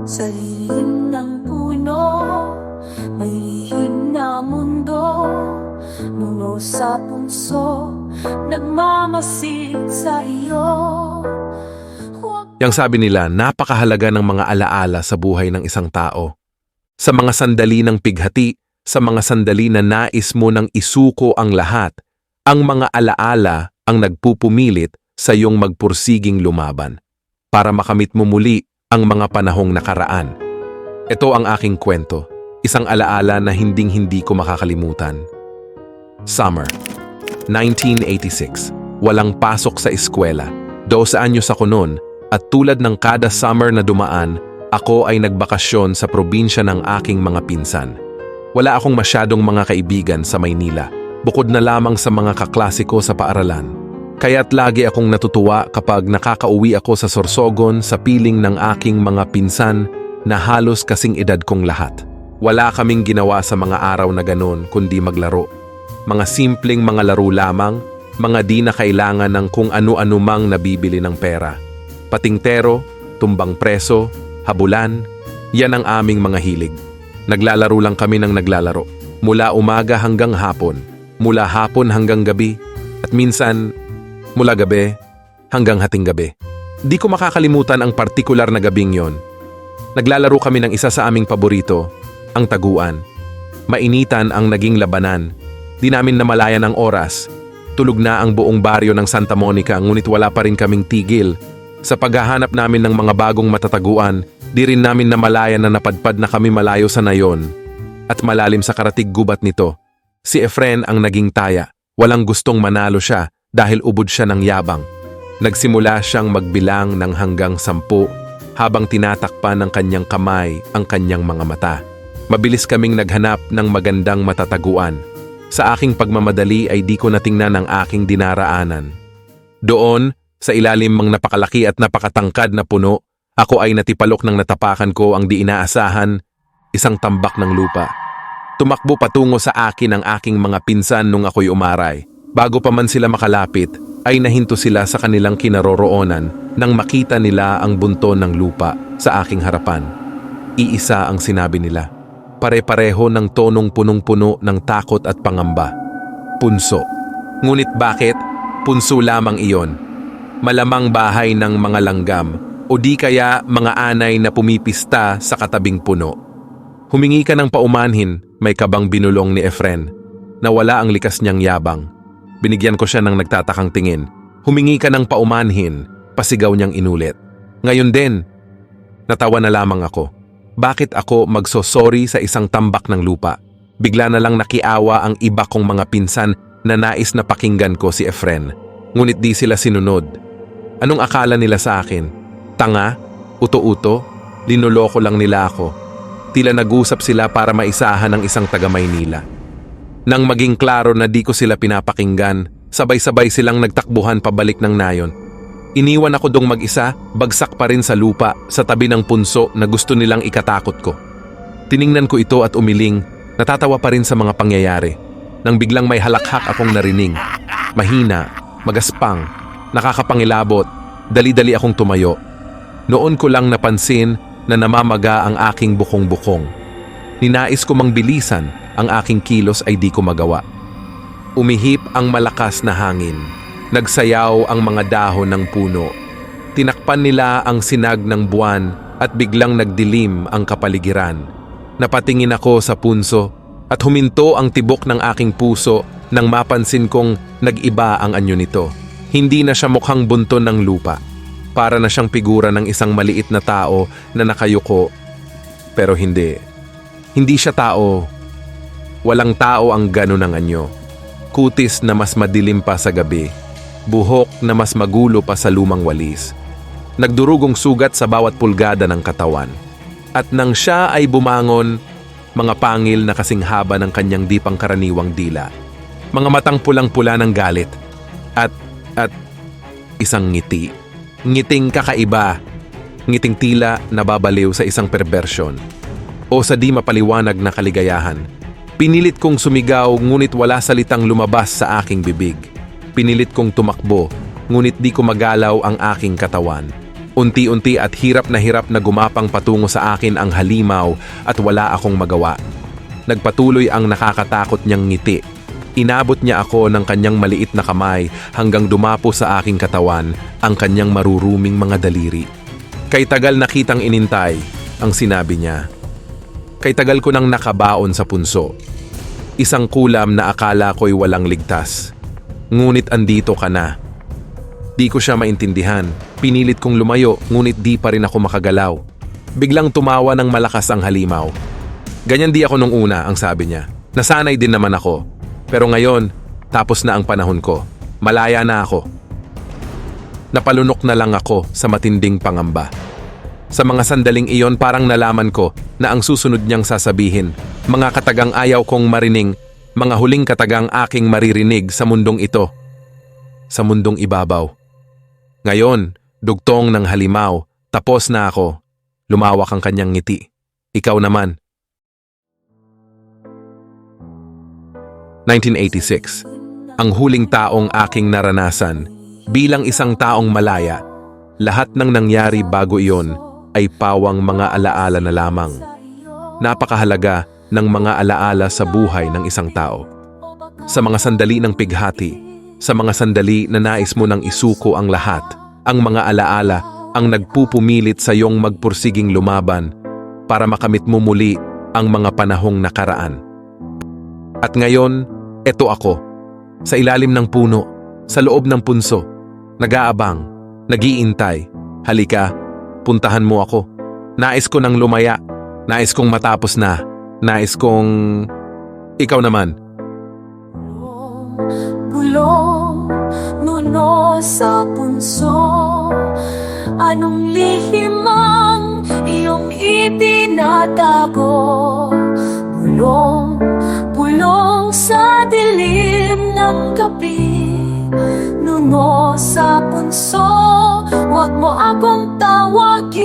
Sa lilim ng puno, may lihim na mundo. Nuno sa punso, nagmamasid sa iyo. Yang sabi nila, napakahalaga ng mga alaala sa buhay ng isang tao. Sa mga sandali ng pighati, sa mga sandali na nais mo nang isuko ang lahat, ang mga alaala ang nagpupumilit sa iyong magpursiging lumaban para makamit mo muli ang mga panahong nakaraan. Ito ang aking kwento, isang alaala na hinding-hindi ko makakalimutan. Summer, 1986. Walang pasok sa eskwela. 12 anyos ako noon at tulad ng kada summer na dumaan, ako ay nagbakasyon sa probinsya ng aking mga pinsan. Wala akong masyadong mga kaibigan sa Maynila, bukod na lamang sa mga kaklase ko sa paaralan. Kaya't lagi akong natutuwa kapag nakakauwi ako sa Sorsogon sa piling ng aking mga pinsan na halos kasing edad kong lahat. Wala kaming ginawa sa mga araw na ganon kundi maglaro. Mga simpleng mga laro lamang, mga di na kailangan ng kung ano-ano mang nabibili ng pera. Patingtero, tumbang preso, habulan, yan ang aming mga hilig. Naglalaro lang kami ng naglalaro. Mula umaga hanggang hapon, mula hapon hanggang gabi, at minsan, mula gabi hanggang hating gabi. Di ko makakalimutan ang partikular na gabing yon. Naglalaro kami ng isa sa aming paborito, ang taguan. Mainitan ang naging labanan. Di namin namalayan ang oras. Tulog na ang buong baryo ng Santa Monica ngunit wala pa rin kaming tigil. Sa paghahanap namin ng mga bagong matataguan, di rin namin namalayan na napadpad na kami malayo sa nayon. At malalim sa karatig gubat nito, si Efren ang naging taya. Walang gustong manalo siya dahil ubod siya ng yabang. Nagsimula siyang magbilang ng hanggang 10 habang tinatakpan ng kanyang kamay ang kanyang mga mata. Mabilis kaming naghanap ng magandang matataguan. Sa aking pagmamadali ay di ko natingnan ang aking dinaraanan. Doon, sa ilalim ng napakalaki at napakatangkad na puno, ako ay natipalok ng natapakan ko ang di inaasahan, isang tambak ng lupa. Tumakbo patungo sa akin ang aking mga pinsan nung ako'y umaray. Bago pa man sila makalapit, ay nahinto sila sa kanilang kinaroroonan nang makita nila ang bunton ng lupa sa aking harapan. Iisa ang sinabi nila. Pare-pareho ng tonong punong-puno ng takot at pangamba. Punso. Ngunit bakit? Punso lamang iyon. Malamang bahay ng mga langgam o di kaya mga anay na pumipista sa katabing puno. Humingi ka ng paumanhin, may kabang binulong ni Efren, na wala ang likas niyang yabang. Binigyan ko siya ng nagtatakang tingin. Humingi ka ng paumanhin, pasigaw niyang inulit. Ngayon din, natawa na lamang ako. Bakit ako magsosorry sa isang tambak ng lupa? Bigla na lang nakiawa ang iba kong mga pinsan na nais na pakinggan ko si Efren. Ngunit di sila sinunod. Anong akala nila sa akin? Tanga? Uto-uto? Linuloko lang nila ako. Tila nag-usap sila para maisahan ng isang taga-Maynila. Nang maging klaro na di ko sila pinapakinggan, sabay-sabay silang nagtakbuhan pabalik ng nayon. Iniwan ako dong mag-isa, bagsak pa rin sa lupa, sa tabi ng punso na gusto nilang ikatakot ko. Tiningnan ko ito at umiling, natatawa pa rin sa mga pangyayari. Nang biglang may halakhak akong narinig. Mahina, magaspang, nakakapangilabot, dali-dali akong tumayo. Noon ko lang napansin na namamaga ang aking bukong-bukong. Ninais ko mang bilisan, ang aking kilos ay di ko magawa. Umihip ang malakas na hangin. Nagsayaw ang mga dahon ng puno. Tinakpan nila ang sinag ng buwan at biglang nagdilim ang kapaligiran. Napatingin ako sa punso at huminto ang tibok ng aking puso nang mapansin kong nag-iba ang anyo nito. Hindi na siya mukhang bunton ng lupa. Para na siyang figura ng isang maliit na tao na nakayuko. Pero hindi. Hindi siya tao. Walang tao ang gano'n ang anyo. Kutis na mas madilim pa sa gabi. Buhok na mas magulo pa sa lumang walis. Nagdurugong sugat sa bawat pulgada ng katawan. At nang siya ay bumangon, mga pangil na kasing haba ng kanyang di pangkaraniwang dila. Mga matang pulang-pula ng galit. At isang ngiti. Ngiting kakaiba. Ngiting tila nababaliw sa isang perbersyon. O sa di mapaliwanag na kaligayahan. Pinilit kong sumigaw ngunit wala salitang lumabas sa aking bibig. Pinilit kong tumakbo, ngunit di ko magalaw ang aking katawan. Unti-unti at hirap na gumapang patungo sa akin ang halimaw at wala akong magawa. Nagpatuloy ang nakakatakot niyang ngiti. Inabot niya ako ng kanyang maliit na kamay hanggang dumapo sa aking katawan ang kanyang maruruming mga daliri. Kay tagal na kitang inintay, ang sinabi niya. Kay tagal ko nang nakabaon sa punso. Isang kulam na akala ko'y walang ligtas. Ngunit andito ka na. Di ko siya maintindihan. Pinilit kong lumayo, ngunit di pa rin ako makagalaw. Biglang tumawa ng malakas ang halimaw. Ganyan di ako nung una, ang sabi niya. Nasanay din naman ako. Pero ngayon, tapos na ang panahon ko. Malaya na ako. Napalunok na lang ako sa matinding pangamba. Sa mga sandaling iyon parang nalaman ko na ang susunod niyang sasabihin, mga katagang ayaw kong marining, mga huling katagang aking maririnig sa mundong ito. Sa mundong ibabaw. Ngayon, dugtong ng halimaw, tapos na ako. Lumawak ang kanyang ngiti. Ikaw naman. 1986. Ang huling taong aking naranasan. Bilang isang taong malaya, lahat ng nangyari bago iyon ay pawang mga alaala na lamang. Napakahalaga ng mga alaala sa buhay ng isang tao. Sa mga sandali ng pighati, sa mga sandali na nais mo nang isuko ang lahat, ang mga alaala ang nagpupumilit sa iyong magpursiging lumaban para makamit mo muli ang mga panahong nakaraan. At ngayon, eto ako, sa ilalim ng puno, sa loob ng punso, nag-aabang, nag-iintay. Halika, puntahan mo ako. Nais ko nang lumaya, nais kong matapos na, nais kong... Ikaw naman. Bulong, nuno sa punso. Anong lihim ang iyong itinatago? Bulong, bulong sa dilim ng gabi. Nuno sa punso, huwag mo akong tawagin.